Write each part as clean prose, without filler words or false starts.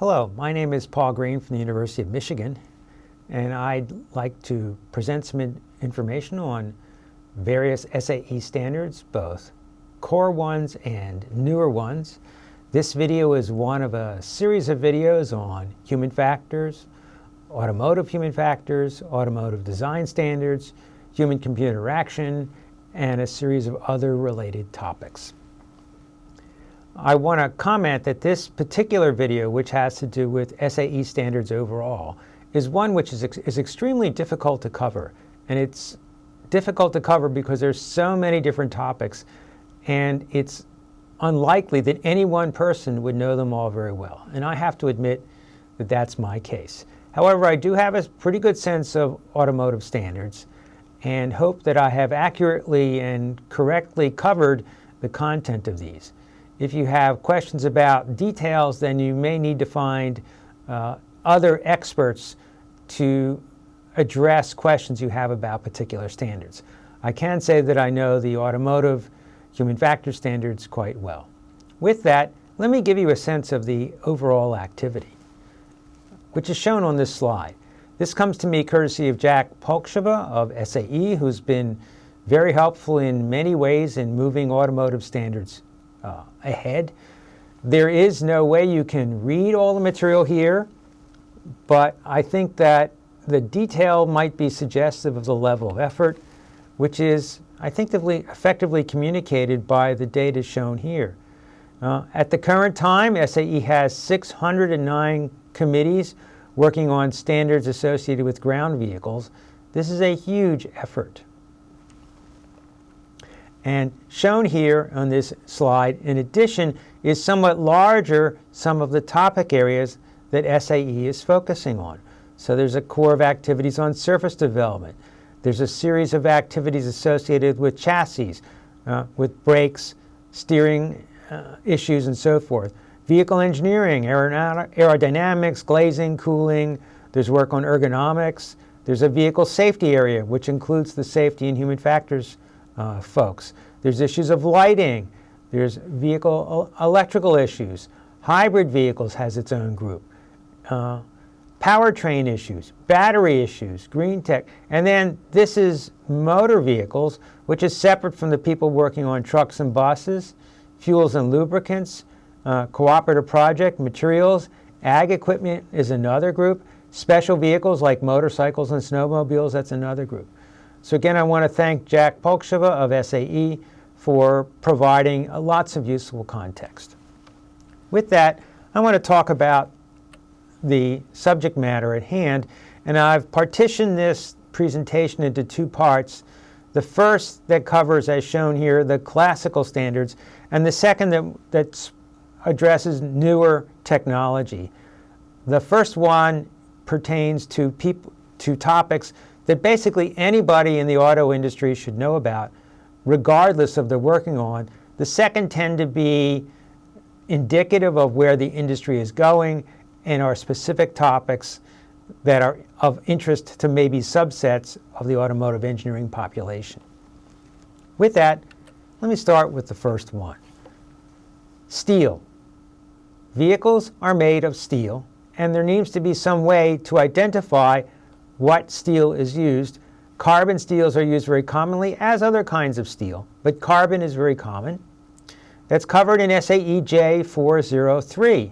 Hello, my name is Paul Green from the University of Michigan, and I'd like to present some information on various SAE standards, both core ones and newer ones. This video is one of a series of videos on human factors, automotive human factors, automotive design standards, human-computer interaction, and a series of other related topics. I want to comment that this particular video, which has to do with SAE standards overall, is one which is extremely difficult to cover. And it's difficult to cover because there's so many different topics, and it's unlikely that any one person would know them all very well. And I have to admit that that's my case. However, I do have a pretty good sense of automotive standards and hope that I have accurately and correctly covered the content of these. If you have questions about details, then you may need to find other experts to address questions you have about particular standards. I can say that I know the automotive human factor standards quite well. With that, let me give you a sense of the overall activity, which is shown on this slide. This comes to me courtesy of Jack Polksheva of SAE, who's been very helpful in many ways in moving automotive standards ahead. There is no way you can read all the material here, but I think that the detail might be suggestive of the level of effort, which is, I think, effectively communicated by the data shown here. At the current time, SAE has 609 committees working on standards associated with ground vehicles. This is a huge effort. And shown here on this slide, in addition, is somewhat larger some of the topic areas that SAE is focusing on. So there's a core of activities on surface development. There's a series of activities associated with chassis, with brakes, steering issues, and so forth. Vehicle engineering, aerodynamics, glazing, cooling. There's work on ergonomics. There's a vehicle safety area, which includes the safety and human factors folks. There's issues of lighting. There's vehicle electrical issues. Hybrid vehicles has its own group. Powertrain issues, battery issues, green tech. And then this is motor vehicles, which is separate from the people working on trucks and buses, fuels and lubricants, cooperative project, materials, ag equipment is another group. Special vehicles like motorcycles and snowmobiles, that's another group. So again, I want to thank Jack Polksheva of SAE for providing lots of useful context. With that, I want to talk about the subject matter at hand, and I've partitioned this presentation into two parts. The first that covers, as shown here, the classical standards, and the second that addresses newer technology. The first one pertains to topics that basically anybody in the auto industry should know about, regardless of their working on. The second tend to be indicative of where the industry is going and are specific topics that are of interest to maybe subsets of the automotive engineering population. With that, let me start with the first one. Steel. Vehicles are made of steel, and there needs to be some way to identify what steel is used. Carbon steels are used very commonly, as other kinds of steel, but carbon is very common. That's covered in SAE J403.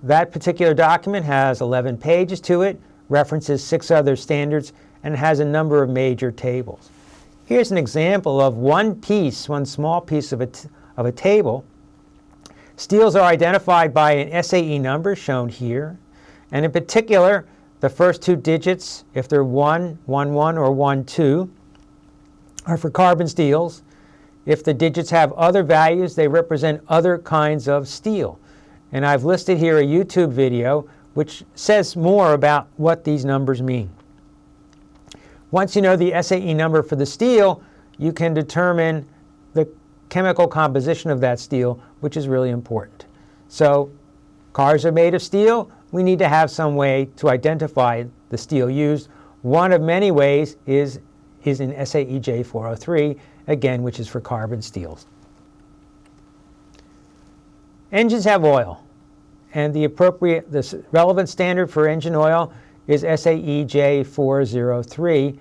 That particular document has 11 pages to it, references 6 other standards, and has a number of major tables. Here's an example of one small piece of a table. Steels are identified by an SAE number shown here, and in particular, the first 2 digits, if they're 111 or 12, are for carbon steels. If the digits have other values, they represent other kinds of steel. And I've listed here a YouTube video which says more about what these numbers mean. Once you know the SAE number for the steel, you can determine the chemical composition of that steel, which is really important. So cars are made of steel. We need to have some way to identify the steel used. One of many ways is in SAE J403, again, which is for carbon steels. Engines have oil. and the relevant standard for engine oil is SAE J403.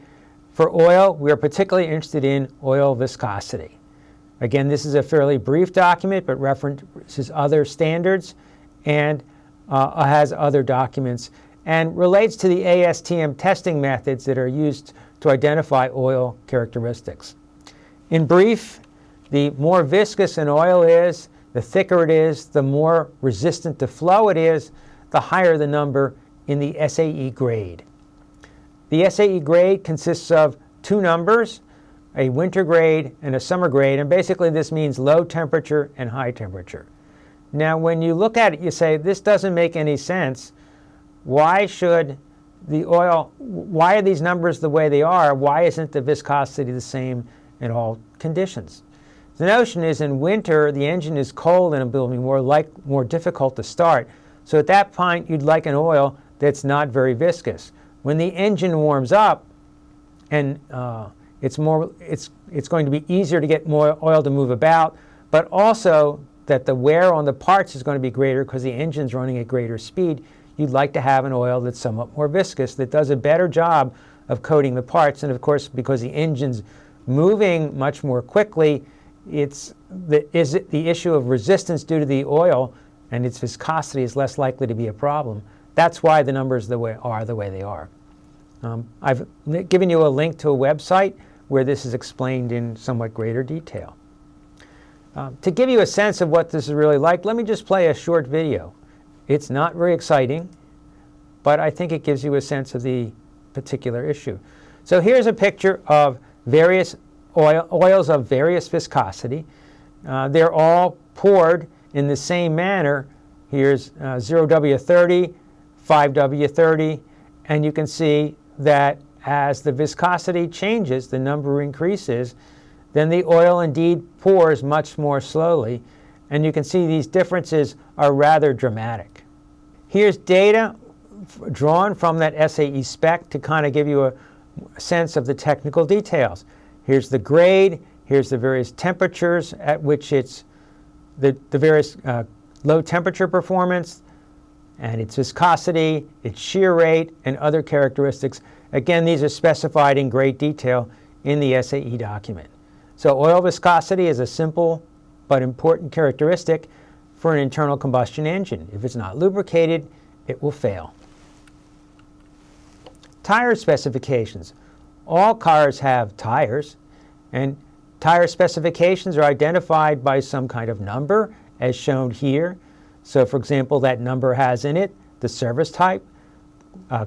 For oil, we are particularly interested in oil viscosity. Again, this is a fairly brief document, but references other standards and has other documents and relates to the ASTM testing methods that are used to identify oil characteristics. In brief, the more viscous an oil is, the thicker it is, the more resistant to flow it is, the higher the number in the SAE grade. The SAE grade consists of two numbers, a winter grade and a summer grade, and basically this means low temperature and high temperature. Now when you look at it, you say, this doesn't make any sense. Why should the oil, why are these numbers the way they are? Why isn't the viscosity the same in all conditions? The notion is in winter, the engine is cold and it will be more difficult to start. So at that point, you'd like an oil that's not very viscous. When the engine warms up, and it's going to be easier to get more oil to move about, but also that the wear on the parts is going to be greater because the engine's running at greater speed. You'd like to have an oil that's somewhat more viscous, that does a better job of coating the parts. And of course, because the engine's moving much more quickly, it's the issue of resistance due to the oil and its viscosity is less likely to be a problem. That's why the numbers the way they are. I've given you a link to a website where this is explained in somewhat greater detail. To give you a sense of what this is really like, let me just play a short video. It's not very exciting, but I think it gives you a sense of the particular issue. So here's a picture of various oils of various viscosity. They're all poured in the same manner. Here's 0W30, 5W30, and you can see that as the viscosity changes, the number increases, then the oil indeed pours much more slowly, and you can see these differences are rather dramatic. Here's data drawn from that SAE spec to kind of give you a sense of the technical details. Here's the grade, here's the various temperatures at which it's the various low temperature performance, and its viscosity, its shear rate, and other characteristics. Again, these are specified in great detail in the SAE document. So oil viscosity is a simple but important characteristic for an internal combustion engine. If it's not lubricated, it will fail. Tire specifications. All cars have tires, and tire specifications are identified by some kind of number, as shown here. So for example, that number has in it the service type,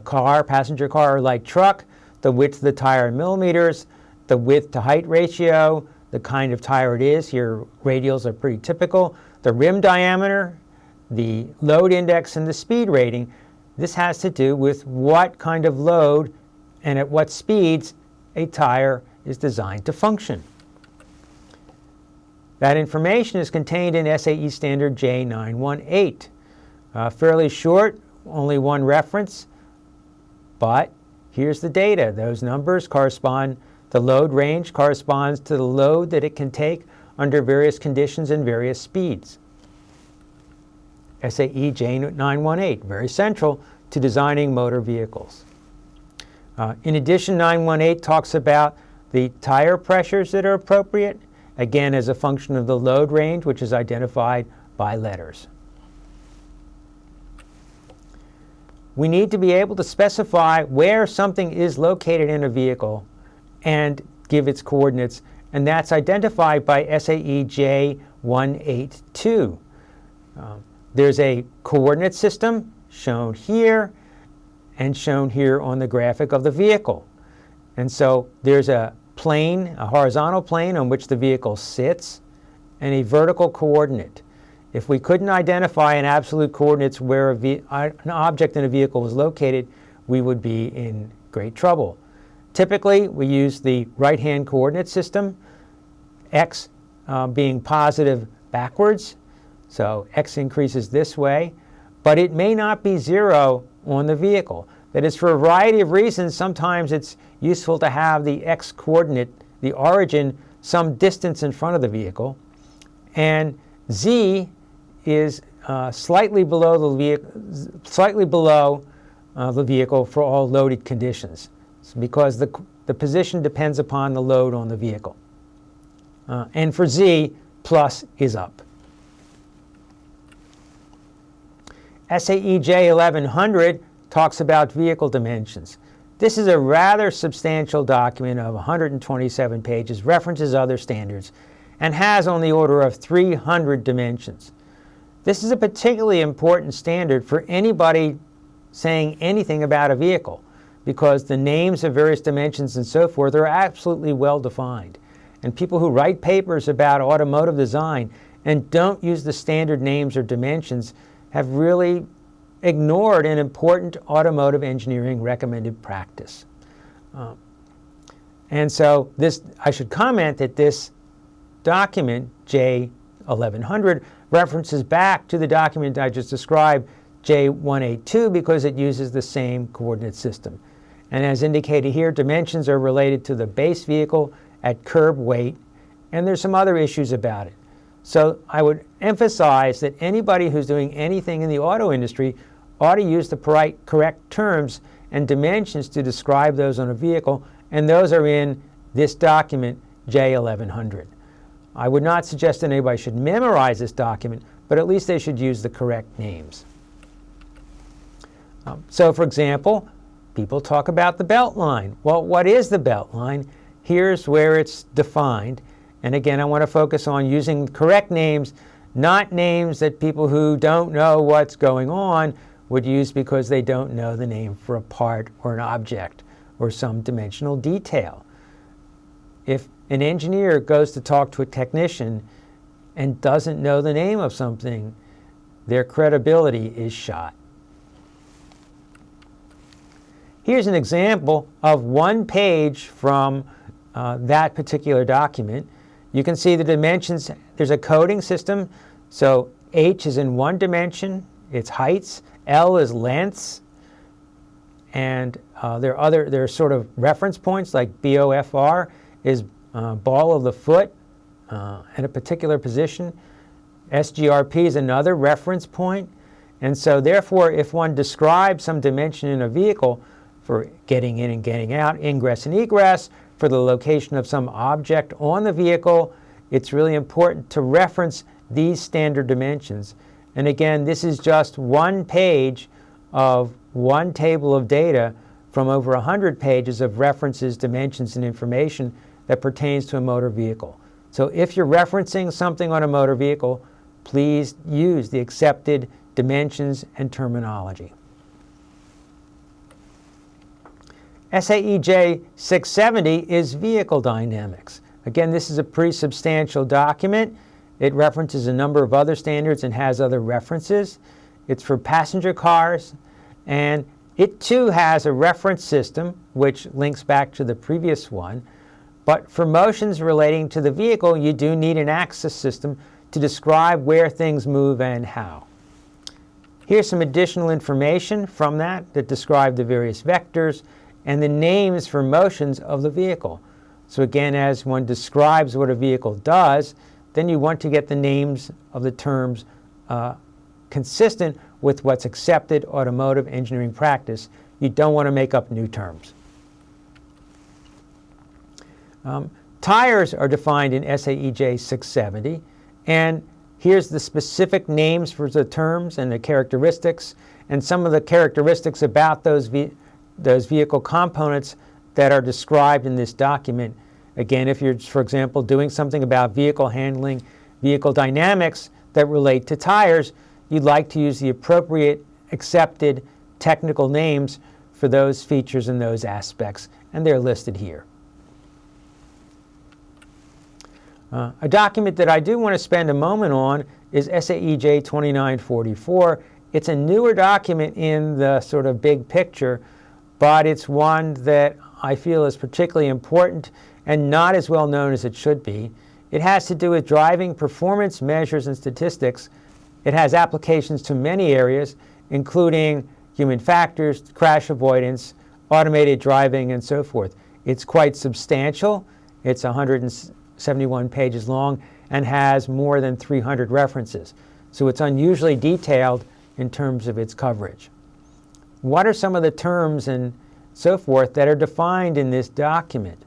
car, passenger car, or light truck, the width of the tire in millimeters, the width to height ratio, the kind of tire it is. Here, radials are pretty typical. The rim diameter, the load index, and the speed rating. This has to do with what kind of load and at what speeds a tire is designed to function. That information is contained in SAE standard J918. Fairly short, only one reference, but here's the data. Those numbers correspond, the load range corresponds to the load that it can take under various conditions and various speeds. SAE J918, very central to designing motor vehicles. In addition, 918 talks about the tire pressures that are appropriate, again as a function of the load range, which is identified by letters. We need to be able to specify where something is located in a vehicle and give its coordinates, and that's identified by SAE J182. There's a coordinate system shown here and shown here on the graphic of the vehicle. And so there's a plane, a horizontal plane on which the vehicle sits, and a vertical coordinate. If we couldn't identify an absolute coordinates where an object in a vehicle was located, we would be in great trouble. Typically, we use the right-hand coordinate system, x being positive backwards, so x increases this way, but it may not be 0 on the vehicle. That is, for a variety of reasons, sometimes it's useful to have the x coordinate, the origin, some distance in front of the vehicle, and z is slightly below the vehicle for all loaded conditions. It's because the position depends upon the load on the vehicle. And for Z, plus is up. SAE J1100 talks about vehicle dimensions. This is a rather substantial document of 127 pages, references other standards, and has on the order of 300 dimensions. This is a particularly important standard for anybody saying anything about a vehicle, because the names of various dimensions and so forth are absolutely well defined. And people who write papers about automotive design and don't use the standard names or dimensions have really ignored an important automotive engineering recommended practice. And so I should comment that this document, J1100, references back to the document I just described, J182, because it uses the same coordinate system. And as indicated here, dimensions are related to the base vehicle at curb weight, and there's some other issues about it. So I would emphasize that anybody who's doing anything in the auto industry ought to use the correct terms and dimensions to describe those on a vehicle, and those are in this document, J1100. I would not suggest that anybody should memorize this document, but at least they should use the correct names. So for example, people talk about the belt line. Well, what is the belt line? Here's where it's defined. And again, I want to focus on using correct names, not names that people who don't know what's going on would use because they don't know the name for a part or an object or some dimensional detail. If an engineer goes to talk to a technician and doesn't know the name of something, their credibility is shot. Here's an example of one page from that particular document. You can see the dimensions. There's a coding system. So H is in one dimension, it's heights. L is lengths. And there are sort of reference points, like BOFR is ball of the foot at a particular position. SGRP is another reference point. And so therefore, if one describes some dimension in a vehicle for getting in and getting out, ingress and egress, for the location of some object on the vehicle, it's really important to reference these standard dimensions. And again, this is just one page of one table of data from over 100 pages of references, dimensions, and information that pertains to a motor vehicle. So if you're referencing something on a motor vehicle, please use the accepted dimensions and terminology. SAE J670 is vehicle dynamics. Again, this is a pretty substantial document. It references a number of other standards and has other references. It's for passenger cars, and it too has a reference system which links back to the previous one. But for motions relating to the vehicle, you do need an axis system to describe where things move and how. Here's some additional information from that describe the various vectors and the names for motions of the vehicle. So again, as one describes what a vehicle does, then you want to get the names of the terms consistent with what's accepted automotive engineering practice. You don't want to make up new terms. Tires are defined in SAE J670, and here's the specific names for the terms and the characteristics, and some of the characteristics about those vehicle components that are described in this document. Again, if you're, for example, doing something about vehicle handling, vehicle dynamics that relate to tires, you'd like to use the appropriate accepted technical names for those features and those aspects, and they're listed here. A document that I do want to spend a moment on is SAE J2944. It's a newer document in the sort of big picture, but it's one that I feel is particularly important and not as well known as it should be. It has to do with driving performance measures and statistics. It has applications to many areas, including human factors, crash avoidance, automated driving, and so forth. It's quite substantial. It's 171 pages long and has more than 300 references. So it's unusually detailed in terms of its coverage. What are some of the terms and so forth that are defined in this document?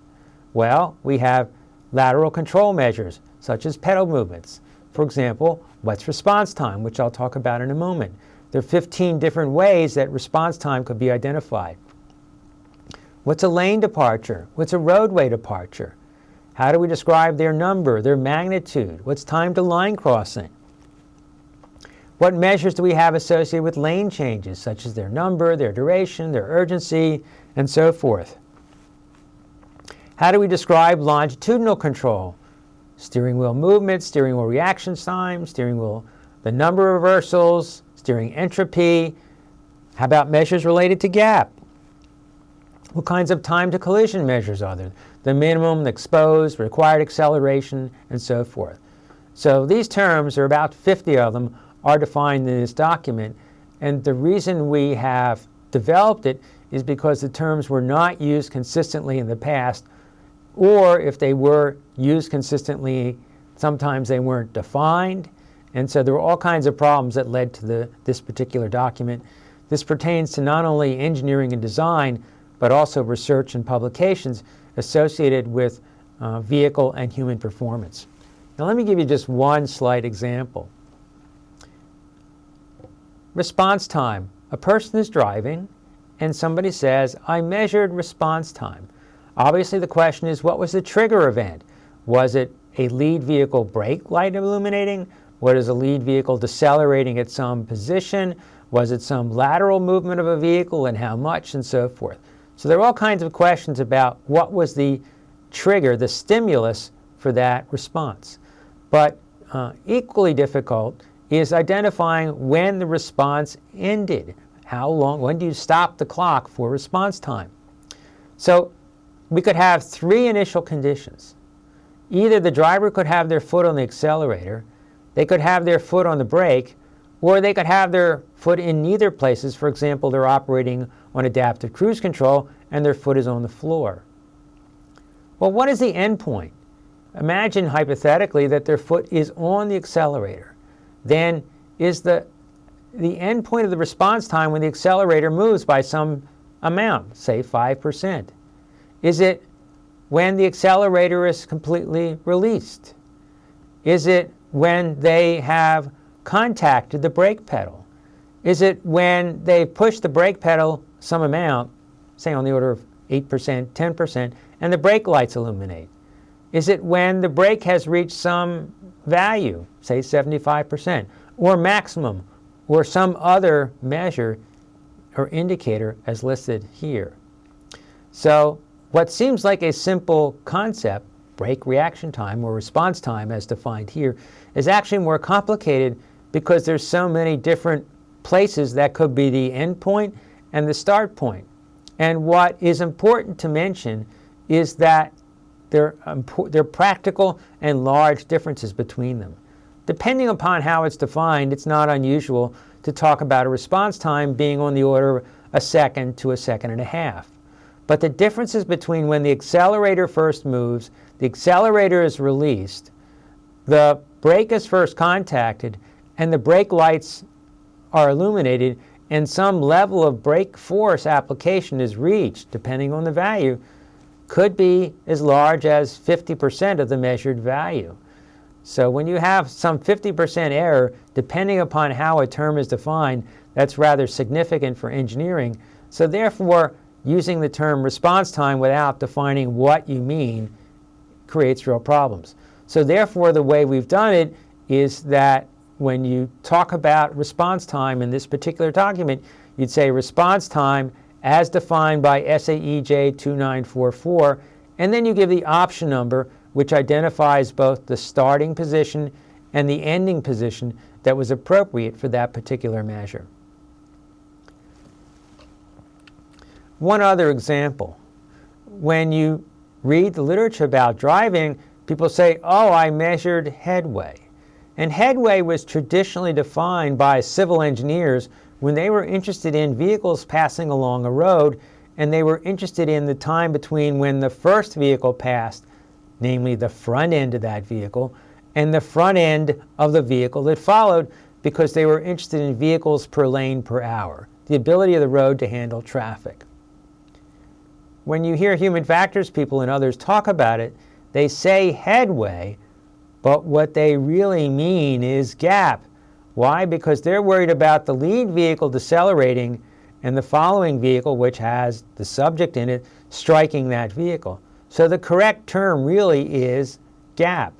Well, we have lateral control measures, such as pedal movements. For example, what's response time, which I'll talk about in a moment. There are 15 different ways that response time could be identified. What's a lane departure? What's a roadway departure? How do we describe their number, their magnitude? What's time to line crossing? What measures do we have associated with lane changes, such as their number, their duration, their urgency, and so forth? How do we describe longitudinal control? Steering wheel movement, steering wheel reaction time, steering wheel, the number of reversals, steering entropy. How about measures related to gap? What kinds of time to collision measures are there? The minimum, the exposed, required acceleration, and so forth. So these terms, there are about 50 of them, are defined in this document. And the reason we have developed it is because the terms were not used consistently in the past, or if they were used consistently, sometimes they weren't defined. And so there were all kinds of problems that led to this particular document. This pertains to not only engineering and design, but also research and publications associated with vehicle and human performance. Now let me give you just one slight example. Response time. A person is driving and somebody says, I measured response time. Obviously the question is, what was the trigger event? Was it a lead vehicle brake light illuminating? Was a lead vehicle decelerating at some position? Was it some lateral movement of a vehicle and how much, and so forth? So there are all kinds of questions about what was the trigger, the stimulus for that response. But equally difficult is identifying when the response ended. How long, when do you stop the clock for response time? So we could have three initial conditions. Either the driver could have their foot on the accelerator, they could have their foot on the brake, or they could have their foot in neither places. For example, they're operating on adaptive cruise control and their foot is on the floor. Well, what is the end point? Imagine hypothetically that their foot is on the accelerator. Then is the end point of the response time when the accelerator moves by some amount, say 5%? Is it when the accelerator is completely released? Is it when they have contacted the brake pedal? Is it when they push the brake pedal some amount, say on the order of 8%, 10%, and the brake lights illuminate? Is it when the brake has reached some value, say 75%, or maximum, or some other measure or indicator as listed here? So what seems like a simple concept, brake reaction time or response time as defined here, is actually more complicated because there's so many different places that could be the end point and the start point. And what is important to mention is that there are practical and large differences between them. Depending upon how it's defined, it's not unusual to talk about a response time being on the order of a second to a second and a half. But the differences between when the accelerator first moves, the accelerator is released, the brake is first contacted, and the brake lights are illuminated, and some level of brake force application is reached, depending on the value, could be as large as 50% of the measured value. So when you have some 50% error, depending upon how a term is defined, that's rather significant for engineering. So therefore, using the term response time without defining what you mean creates real problems. So therefore, the way we've done it is that when you talk about response time in this particular document, you'd say response time as defined by SAE J2944, and then you give the option number, which identifies both the starting position and the ending position that was appropriate for that particular measure. One other example. When you read the literature about driving, people say, oh, I measured headway. And headway was traditionally defined by civil engineers when they were interested in vehicles passing along a road, and they were interested in the time between when the first vehicle passed, namely the front end of that vehicle, and the front end of the vehicle that followed, because they were interested in vehicles per lane per hour, the ability of the road to handle traffic. When you hear human factors people and others talk about it, they say headway, but what they really mean is gap. Why? Because they're worried about the lead vehicle decelerating and the following vehicle, which has the subject in it, striking that vehicle. So the correct term really is gap.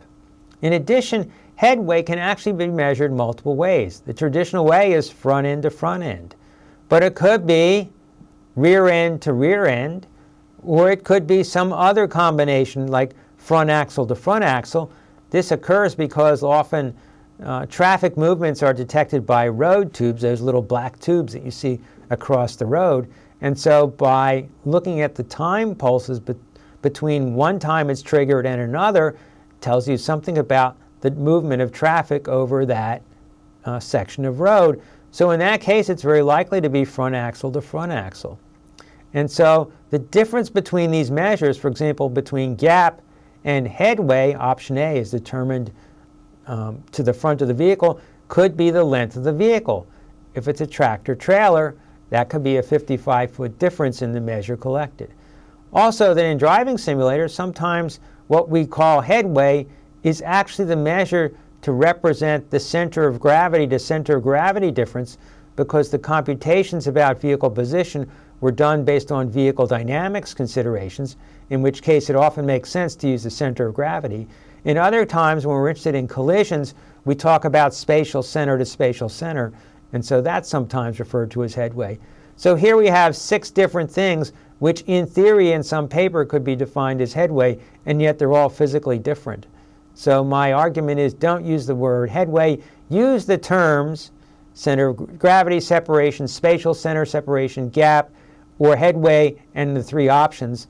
In addition, headway can actually be measured multiple ways. The traditional way is front end to front end, but it could be rear end to rear end, or it could be some other combination like front axle to front axle. This occurs because often traffic movements are detected by road tubes, those little black tubes that you see across the road. And so by looking at the time pulses between one time it's triggered and another, tells you something about the movement of traffic over that section of road. So in that case, it's very likely to be front axle to front axle. And so the difference between these measures, for example, between gap and headway, option A is determined to the front of the vehicle, could be the length of the vehicle. If it's a tractor trailer, that could be a 55-foot difference in the measure collected. Also, that in driving simulators, sometimes what we call headway is actually the measure to represent the center of gravity to center of gravity difference, because the computations about vehicle position were done based on vehicle dynamics considerations, in which case it often makes sense to use the center of gravity. In other times, when we're interested in collisions, we talk about spatial center to spatial center, and so that's sometimes referred to as headway. So here we have 6 different things which in theory in some paper could be defined as headway, and yet they're all physically different. So my argument is, don't use the word headway, use the terms center of gravity separation, spatial center separation, gap, or headway, and the 3 options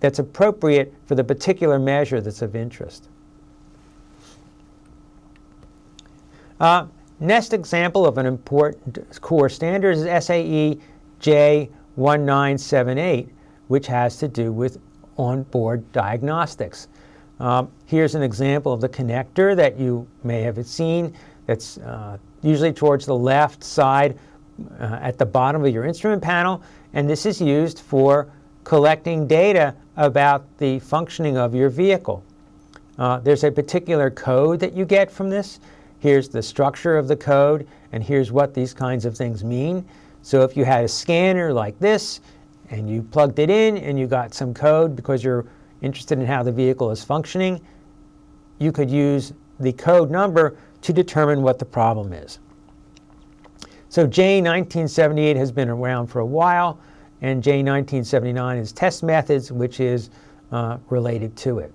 that's appropriate for the particular measure that's of interest. Next example of an important core standard is SAE J1978, which has to do with onboard diagnostics. Here's an example of the connector that you may have seen that's usually towards the left side at the bottom of your instrument panel, and this is used for collecting data about the functioning of your vehicle. There's a particular code that you get from this. Here's the structure of the code, and here's what these kinds of things mean. So if you had a scanner like this, and you plugged it in, and you got some code because you're interested in how the vehicle is functioning, you could use the code number to determine what the problem is. So J1978 has been around for a while, and J1979 is test methods, which is related to it.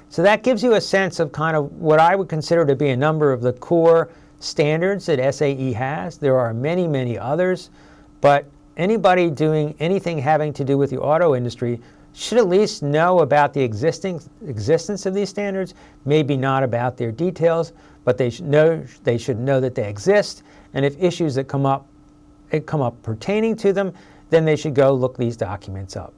So that gives you a sense of kind of what I would consider to be a number of the core standards that SAE has. There are many, many others, but anybody doing anything having to do with the auto industry should at least know about the existence of these standards, maybe not about their details, but they should know that they exist, and if issues that come up pertaining to them, then they should go look these documents up.